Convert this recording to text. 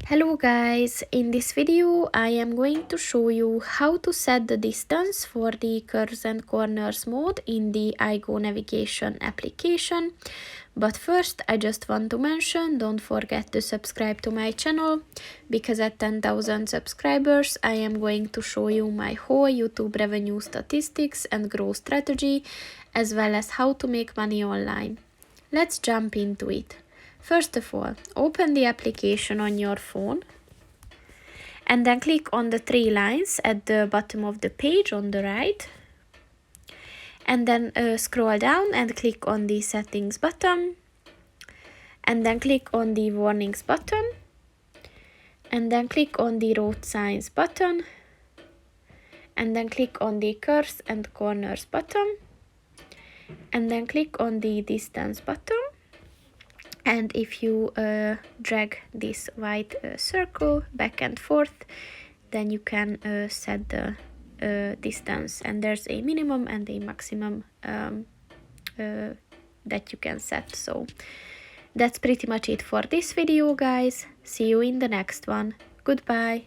Hello guys, in this video I am going to show you how to set the distance for the curves and corners mode in the IGO Navigation application. But first I just want to mention, don't forget to subscribe to my channel, because at 10,000 subscribers I am going to show you my whole YouTube revenue statistics and growth strategy, as well as how to make money online. Let's jump into it. First of all, open the application on your phone and then click on the three lines at the bottom of the page on the right, and then scroll down and click on the settings button, and then click on the warnings button, and then click on the road signs button, and then click on the curves and corners button, and then click on the distance button. And if you drag this white circle back and forth, then you can set the distance, and there's a minimum and a maximum that you can set. So that's pretty much it for this video, guys. See you in the next one. Goodbye.